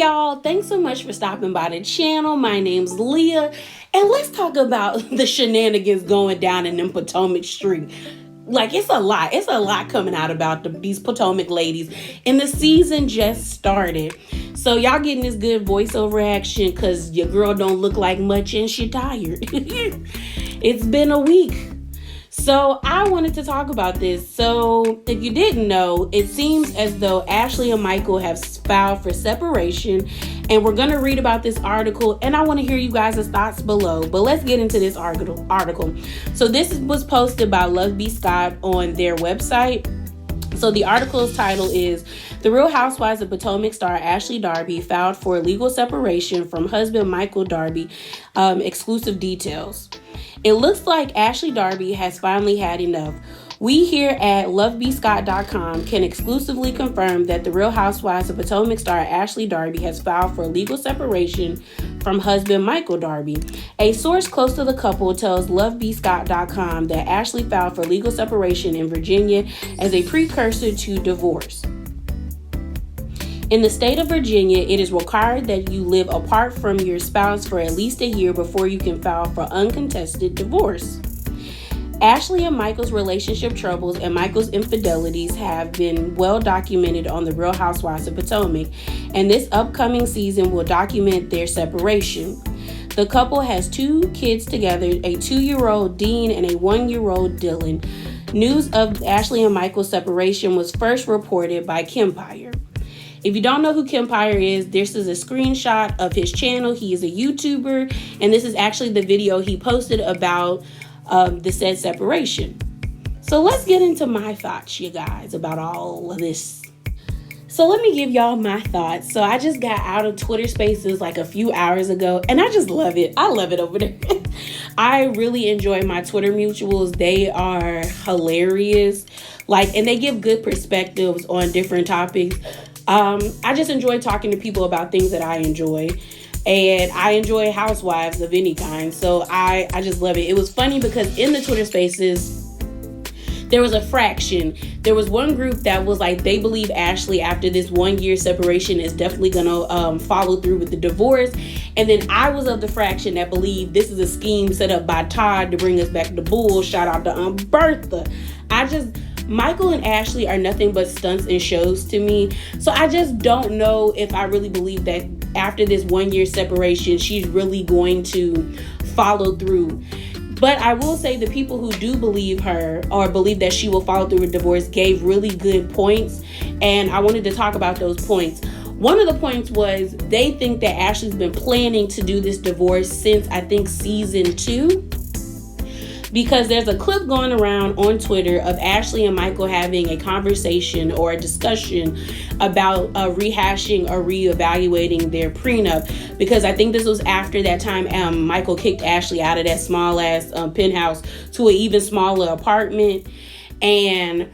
y'all, thanks so much for stopping by the channel. My name's Leah, and let's talk about the shenanigans going down in them Potomac Street. Like, it's a lot coming out about these Potomac ladies, and the season just started. So y'all getting this good voiceover action because your girl don't look like much and she tired. It's been a week. So I wanted to talk about this. So if you didn't know, it seems as though Ashley and Michael have filed for separation, and we're going to read about this article, and I want to hear you guys' thoughts below. But let's get into this article. So this was posted by Love B. Scott on their website. So the article's title is "The Real Housewives of Potomac star Ashley Darby filed for legal separation from husband Michael Darby. Exclusive details. It looks like Ashley Darby has finally had enough. We here at lovebscott.com can exclusively confirm that the Real Housewives of Potomac star Ashley Darby has filed for legal separation from husband Michael Darby. A source close to the couple tells lovebscott.com that Ashley filed for legal separation in Virginia as a precursor to divorce. In the state of Virginia, it is required that you live apart from your spouse for at least a year before you can file for uncontested divorce. Ashley and Michael's relationship troubles and Michael's infidelities have been well documented on The Real Housewives of Potomac, and this upcoming season will document their separation. The couple has 2 kids together, a 2-year-old Dean and a 1-year-old Dylan. News of Ashley and Michael's separation was first reported by Kempire. If you don't know who Kempire is, this is a screenshot of his channel. He is a YouTuber, and this is actually the video he posted about the said separation. So let's get into my thoughts, you guys, about all of this. So let me give y'all my thoughts. So I just got out of Twitter Spaces like a few hours ago, and I just love it. I love it over there. I really enjoy my Twitter mutuals. They are hilarious. And they give good perspectives on different topics. I just enjoy talking to people about things that I enjoy, and I enjoy housewives of any kind. So I just love it. It was funny because in the Twitter Spaces, there was a fraction. There was one group that was like, they believe Ashley, after this 1-year separation, is definitely gonna follow through with the divorce. And then I was of the fraction that believed this is a scheme set up by Todd to bring us back to Bull. Shout out to Bertha. Michael and Ashley are nothing but stunts and shows to me. So I just don't know if I really believe that after this 1-year separation, she's really going to follow through. But I will say the people who do believe her or believe that she will follow through with divorce gave really good points. And I wanted to talk about those points. One of the points was they think that Ashley's been planning to do this divorce since, I think, season 2. Because there's a clip going around on Twitter of Ashley and Michael having a conversation or a discussion about rehashing or reevaluating their prenup. Because I think this was after that time Michael kicked Ashley out of that small ass penthouse to an even smaller apartment. And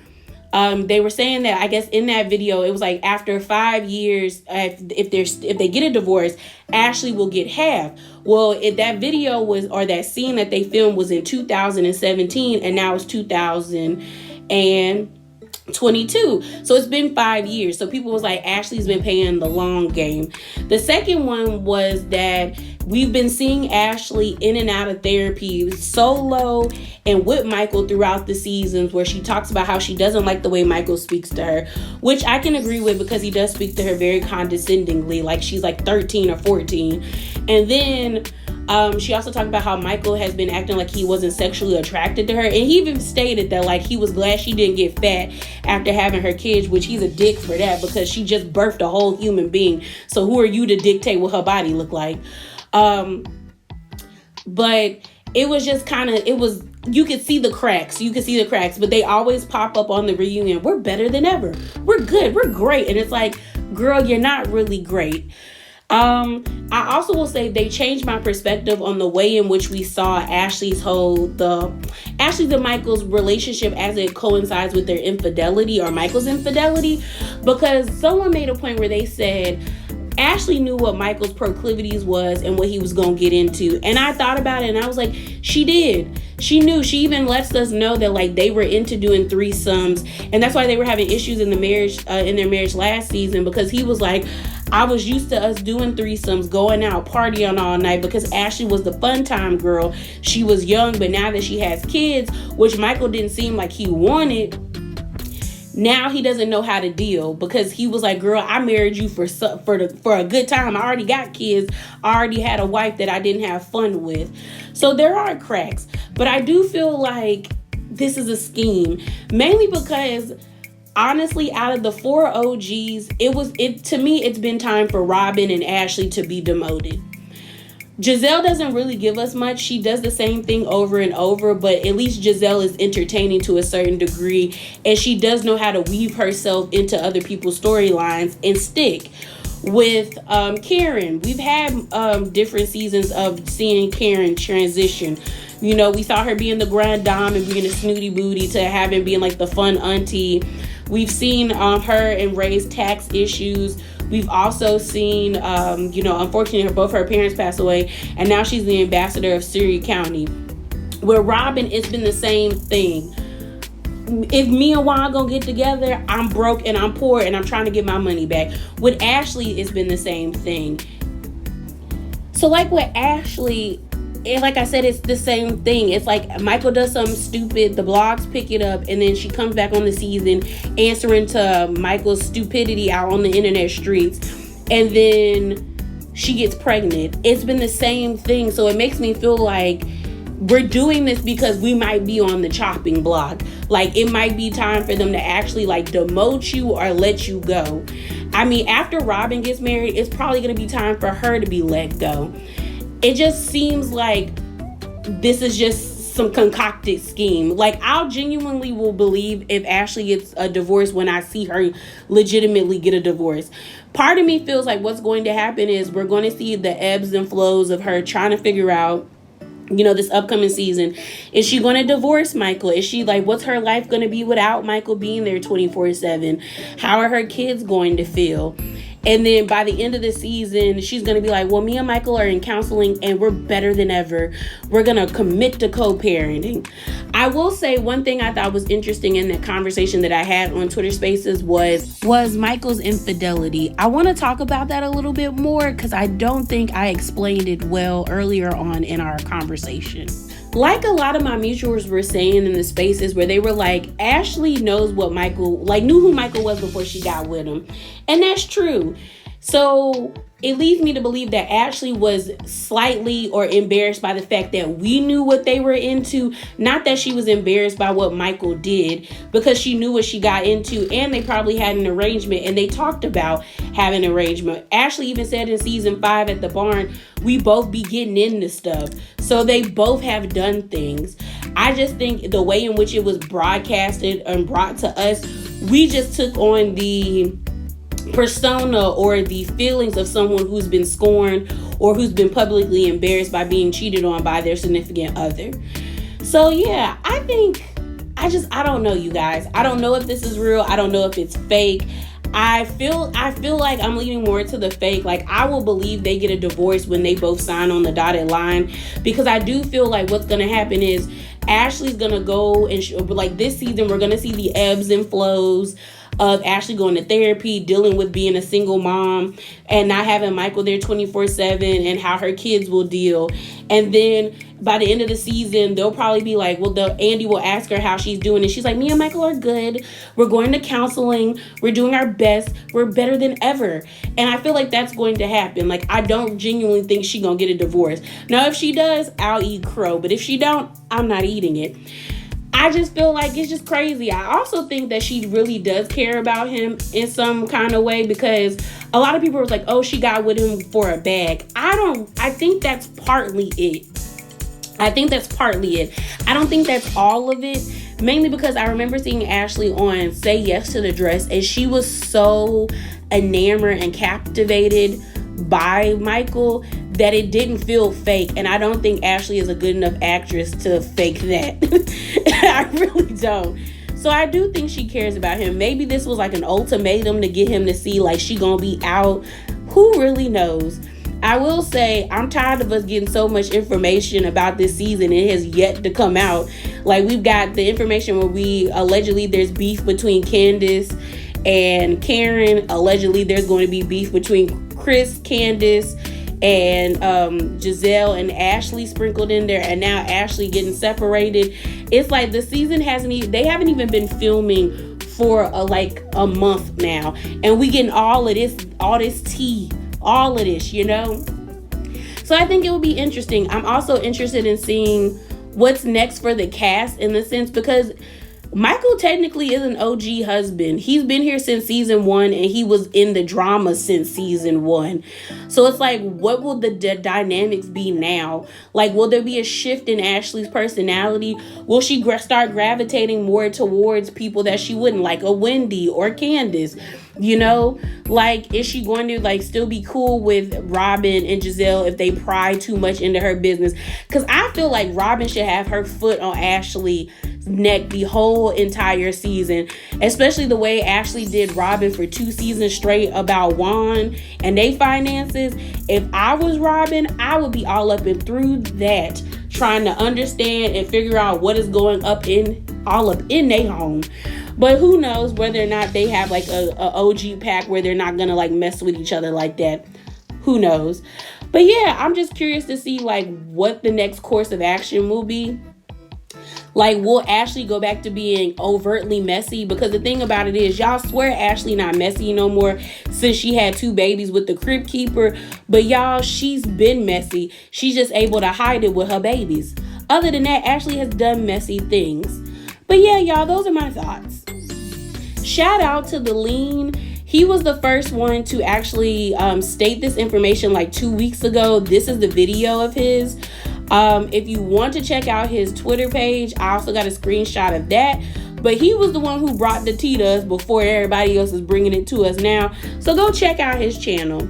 they were saying that, I guess in that video, it was like after 5 years, if they get a divorce, Ashley will get half. Well, that video or that scene that they filmed was in 2017, and now it's 2022. So it's been 5 years. So people was like, Ashley's been paying the long game. The second one was that we've been seeing Ashley in and out of therapy solo and with Michael throughout the seasons, where she talks about how she doesn't like the way Michael speaks to her, which I can agree with because he does speak to her very condescendingly, like she's like 13 or 14. And then she also talked about how Michael has been acting like he wasn't sexually attracted to her. And he even stated that he was glad she didn't get fat after having her kids, which he's a dick for that because she just birthed a whole human being. So who are you to dictate what her body looked like? But it was just you could see the cracks. But they always pop up on the reunion. We're better than ever. We're good. We're great. And it's like, girl, you're not really great. I also will say they changed my perspective on the way in which we saw Ashley's and Michael's relationship as it coincides with their infidelity or Michael's infidelity, because someone made a point where they said Ashley knew what Michael's proclivities was and what he was going to get into. And I thought about it and I was like, she did. She knew. She even lets us know that like they were into doing threesomes. And that's why they were having issues in the marriage, in their marriage last season, because he was like, I was used to us doing threesomes, going out, partying all night, because Ashley was the fun time girl. She was young, but now that she has kids, which Michael didn't seem like he wanted, now he doesn't know how to deal, because he was like, girl, I married you for a good time. I already got kids. I already had a wife that I didn't have fun with. So there are cracks, but I do feel like this is a scheme, mainly because honestly, out of the 4 OGs, to me, it's been time for Robin and Ashley to be demoted. Giselle doesn't really give us much. She does the same thing over and over, but at least Giselle is entertaining to a certain degree, and she does know how to weave herself into other people's storylines and stick. With Karen, we've had different seasons of seeing Karen transition. You know, we saw her being the grand dame and being a snooty booty to having being like the fun auntie. We've seen her and Ray's tax issues. We've also seen, unfortunately, both her parents passed away, and now she's the ambassador of Surrey County. With Robin, it's been the same thing. If me and Juan gonna get together, I'm broke and I'm poor and I'm trying to get my money back. With Ashley, it's been the same thing. So like with Ashley, like I said, it's the same thing. It's like Michael does something stupid, the blogs pick it up, and then she comes back on the season answering to Michael's stupidity out on the internet streets, and then she gets pregnant. It's been the same thing. So it makes me feel like we're doing this because we might be on the chopping block. Like, it might be time for them to actually like demote you or let you go. I mean, after Robin gets married, it's probably going to be time for her to be let go. It just seems like this is just some concocted scheme. Like, I'll genuinely will believe if Ashley gets a divorce when I see her legitimately get a divorce. Part of me feels like what's going to happen is we're going to see the ebbs and flows of her trying to figure out, this upcoming season. Is she going to divorce Michael? Is she like, what's her life going to be without Michael being there 24/7? How are her kids going to feel? And then by the end of the season, she's going to be like, well, me and Michael are in counseling and we're better than ever. We're going to commit to co-parenting. I will say one thing I thought was interesting in the conversation that I had on Twitter Spaces was Michael's infidelity. I want to talk about that a little bit more because I don't think I explained it well earlier on in our conversation. Like a lot of my mutuals were saying in the spaces where they were like, Ashley knows what Michael, knew who Michael was before she got with him. And that's true. So it leads me to believe that Ashley was slightly or embarrassed by the fact that we knew what they were into. Not that she was embarrassed by what Michael did, because she knew what she got into, and they probably had an arrangement and they talked about having an arrangement. Ashley even said in season 5 at the barn, we both be getting into stuff. So they both have done things. I just think the way in which it was broadcasted and brought to us, we just took on the persona or the feelings of someone who's been scorned or who's been publicly embarrassed by being cheated on by their significant other. So yeah, I don't know, you guys. I don't know if this is real. I don't know if it's fake. I feel like I'm leaning more to the fake. Like, I will believe they get a divorce when they both sign on the dotted line, because I do feel like what's going to happen is Ashley's going to go and like this season, we're going to see the ebbs and flows of Ashley going to therapy, dealing with being a single mom and not having Michael there 24/7, and how her kids will deal. And then by the end of the season, they'll probably be like, Andy will ask her how she's doing, and she's like, me and Michael are good. We're going to counseling. We're doing our best. We're better than ever. And I feel like that's going to happen. Like, I don't genuinely think she's going to get a divorce. Now, if she does, I'll eat crow. But if she don't, I'm not eating it. I just feel like it's just crazy. I also think that she really does care about him in some kind of way, because a lot of people were like, oh, she got with him for a bag. I think that's partly it. I don't think that's all of it. Mainly because I remember seeing Ashley on Say Yes to the Dress, and she was so enamored and captivated by Michael that it didn't feel fake. And I don't think Ashley is a good enough actress to fake that. I really don't. So I do think she cares about him. Maybe this was like an ultimatum to get him to see like she gonna be out. Who really knows? I will say I'm tired of us getting so much information about this season. It has yet to come out. Like, we've got the information where allegedly there's beef between Candace and Karen. Allegedly, there's going to be beef between Chris, Candace, and Giselle and Ashley sprinkled in there, and now Ashley getting separated. It's like the season they haven't even been filming for a month now, and we getting all this tea, all of this, So I think it will be interesting. I'm also interested in seeing what's next for the cast, in the sense, because Michael technically is an OG husband. He's been here since season 1, and he was in the drama since season 1. So it's like, what will the dynamics be now? Like, will there be a shift in Ashley's personality? Will she start gravitating more towards people that she wouldn't, like a Wendy or Candace? Like, is she going to still be cool with Robin and Giselle if they pry too much into her business? Because I feel like Robin should have her foot on Ashley's neck the whole entire season, especially the way Ashley did Robin for 2 seasons straight about Juan and they finances. If I was Robin, I would be all up and through that, trying to understand and figure out what is going all up in their home. But who knows whether or not they have a OG pack where they're not gonna mess with each other like that. Who knows? But yeah, I'm just curious to see what the next course of action will be. Will Ashley go back to being overtly messy? Because the thing about it is, y'all swear Ashley not messy no more since she had 2 babies with the crib keeper. But y'all, she's been messy. She's just able to hide it with her babies. Other than that, Ashley has done messy things. But yeah, y'all, those are my thoughts. Shout out to the Lean. He was the first one to actually state this information 2 weeks ago. This is the video of his. If you want to check out his Twitter page, I also got a screenshot of that. But he was the one who brought the tea to us before everybody else is bringing it to us now. So go check out his channel.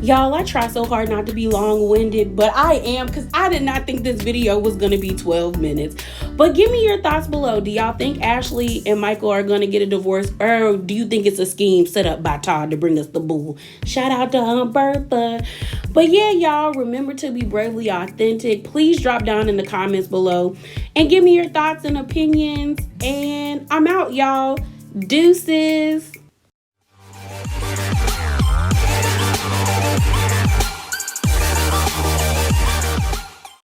Y'all, I try so hard not to be long-winded, but I am, because I did not think this video was going to be 12 minutes. But give me your thoughts below. Do y'all think Ashley and Michael are going to get a divorce, or do you think it's a scheme set up by Todd to bring us the boo? Shout out to Aunt Bertha. But yeah, y'all, remember to be bravely authentic. Please drop down in the comments below and give me your thoughts and opinions. And I'm out, y'all. Deuces.